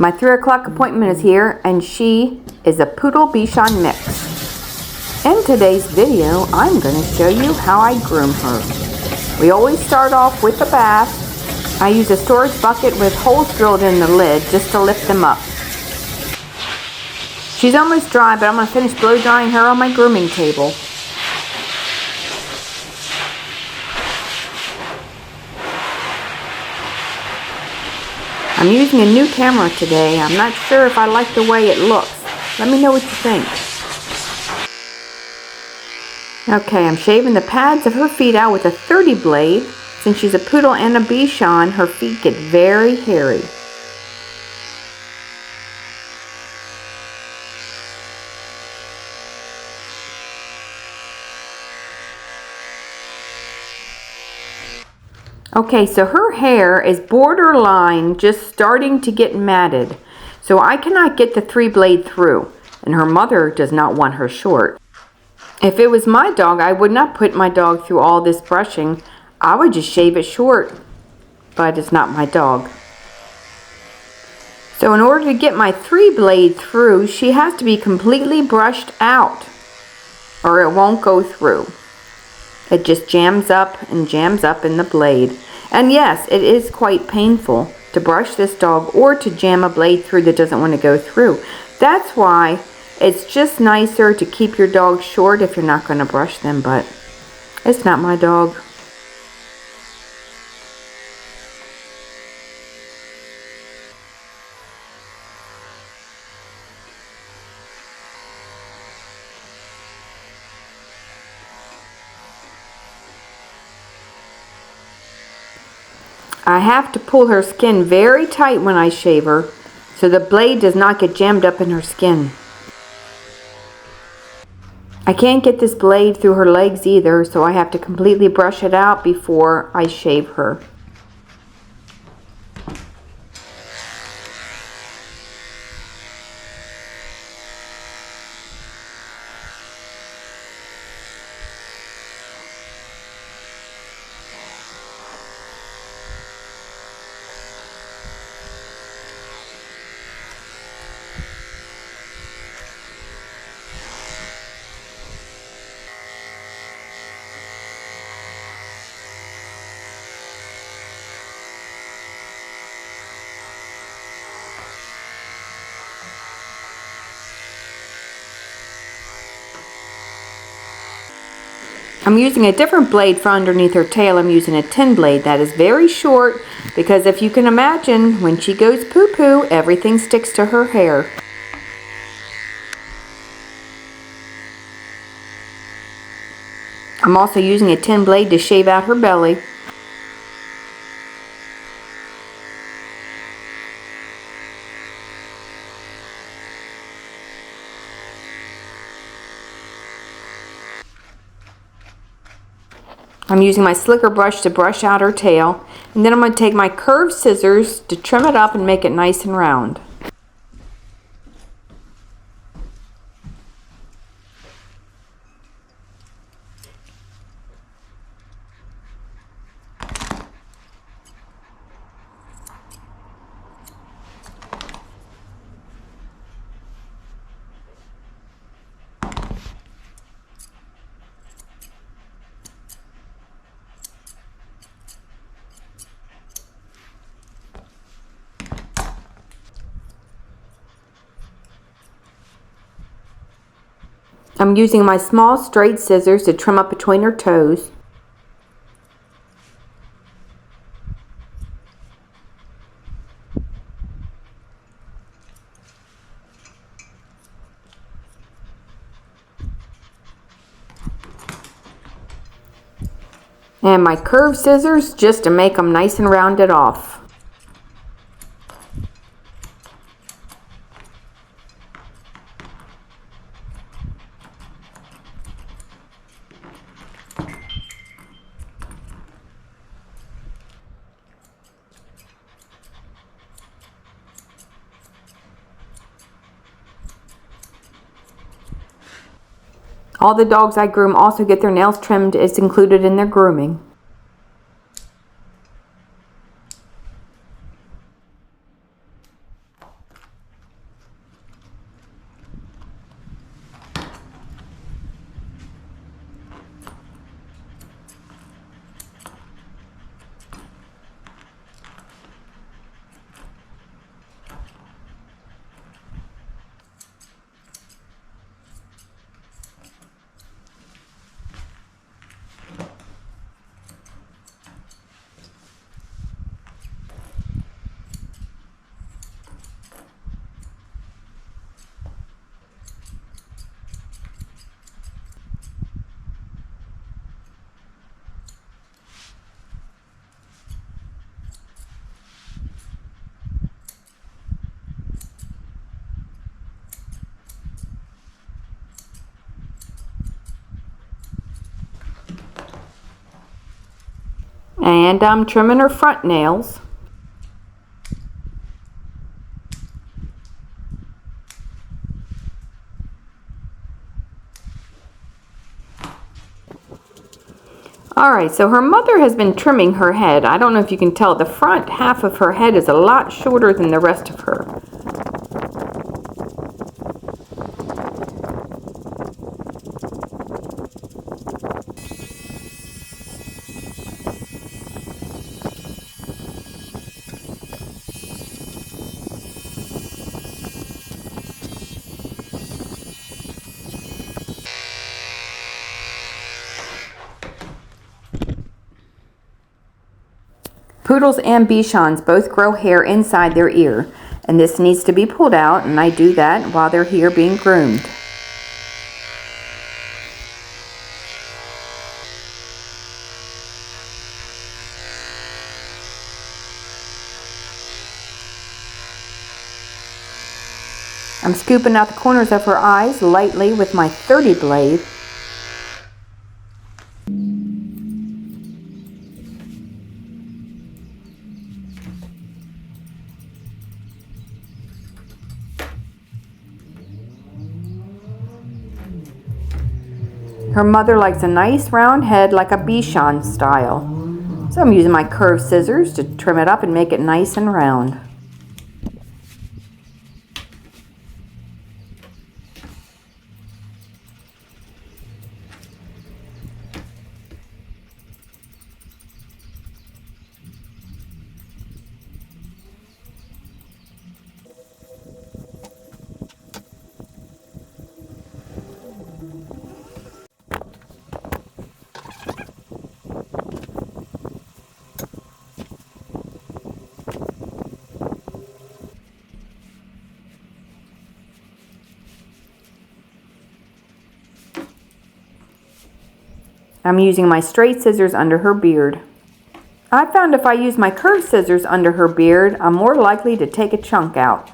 My 3 o'clock appointment is here, and she is a Poodle Bichon mix. In today's video, I'm going to show you how I groom her. We always start off with a bath. I use a storage bucket with holes drilled in the lid just to lift them up. She's almost dry, but I'm going to finish blow drying her on my grooming table. I'm using a new camera today. I'm not sure if I like the way it looks. Let me know what you think. Okay, I'm shaving the pads of her feet out with a 30 blade. Since she's a poodle and a Bichon, her feet get very hairy. Okay, so her hair is borderline just starting to get matted. So I cannot get the 3 blade through, and her mother does not want her short. If it was my dog, I would not put my dog through all this brushing. I would just shave it short, but it's not my dog. So in order to get my 3 blade through, she has to be completely brushed out, or it won't go through. It just jams up in the blade. And yes, it is quite painful to brush this dog or to jam a blade through that doesn't want to go through. That's why it's just nicer to keep your dog short if you're not going to brush them, but it's not my dog. I have to pull her skin very tight when I shave her, so the blade does not get jammed up in her skin. I can't get this blade through her legs either, so I have to completely brush it out before I shave her. I'm using a different blade for underneath her tail. I'm using a 10 blade that is very short because if you can imagine, when she goes poo-poo, everything sticks to her hair. I'm also using a 10 blade to shave out her belly. I'm using my slicker brush to brush out her tail, and then I'm going to take my curved scissors to trim it up and make it nice and round. I'm using my small straight scissors to trim up between her toes. And my curved scissors just to make them nice and rounded off. All the dogs I groom also get their nails trimmed. It's included in their grooming. And I'm trimming her front nails. Alright, so her mother has been trimming her head. I don't know if you can tell, the front half of her head is a lot shorter than the rest of her. Poodles and Bichons both grow hair inside their ear, and this needs to be pulled out, and I do that while they're here being groomed. I'm scooping out the corners of her eyes lightly with my 30 blade. Her mother likes a nice round head like a Bichon style. So I'm using my curved scissors to trim it up and make it nice and round. I'm using my straight scissors under her beard. I found if I use my curved scissors under her beard, I'm more likely to take a chunk out.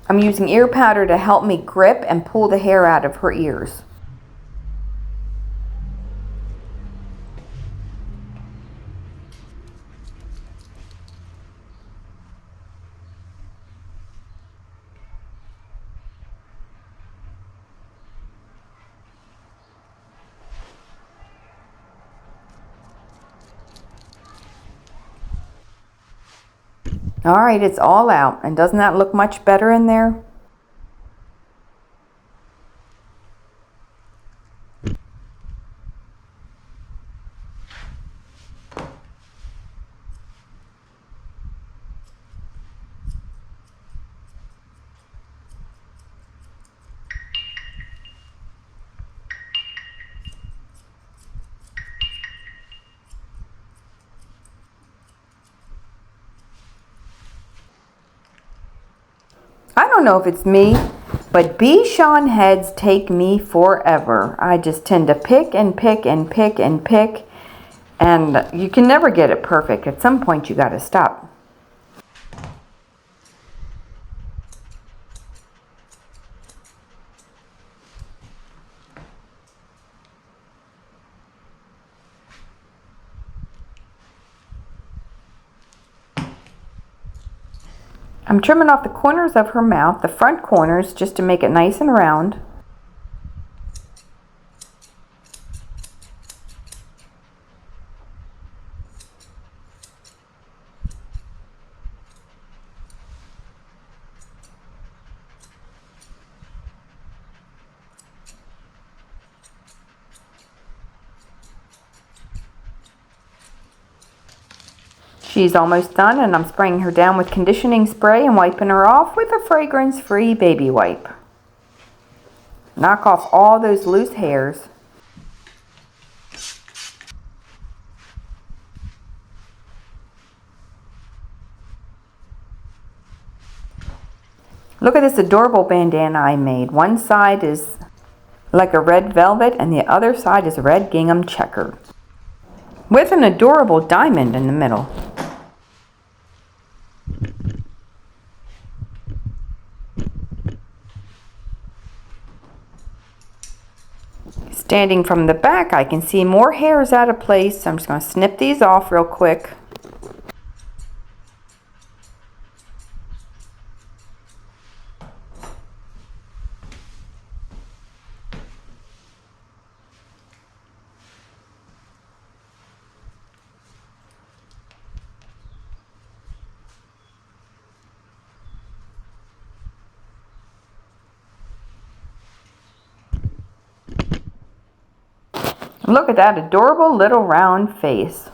I'm using ear powder to help me grip and pull the hair out of her ears. Alright, it's all out. And doesn't that look much better in there? I don't know if it's me, but Bichon heads take me forever. I just tend to pick and pick and pick and pick, and you can never get it perfect. At some point you gotta stop. I'm trimming off the corners of her mouth, the front corners, just to make it nice and round. She's almost done, and I'm spraying her down with conditioning spray and wiping her off with a fragrance-free baby wipe. Knock off all those loose hairs. Look at this adorable bandana I made. One side is like a red velvet and the other side is red gingham checker, with an adorable diamond in the middle. Standing from the back, I can see more hairs out of place, so I'm just going to snip these off real quick. Look at that adorable little round face.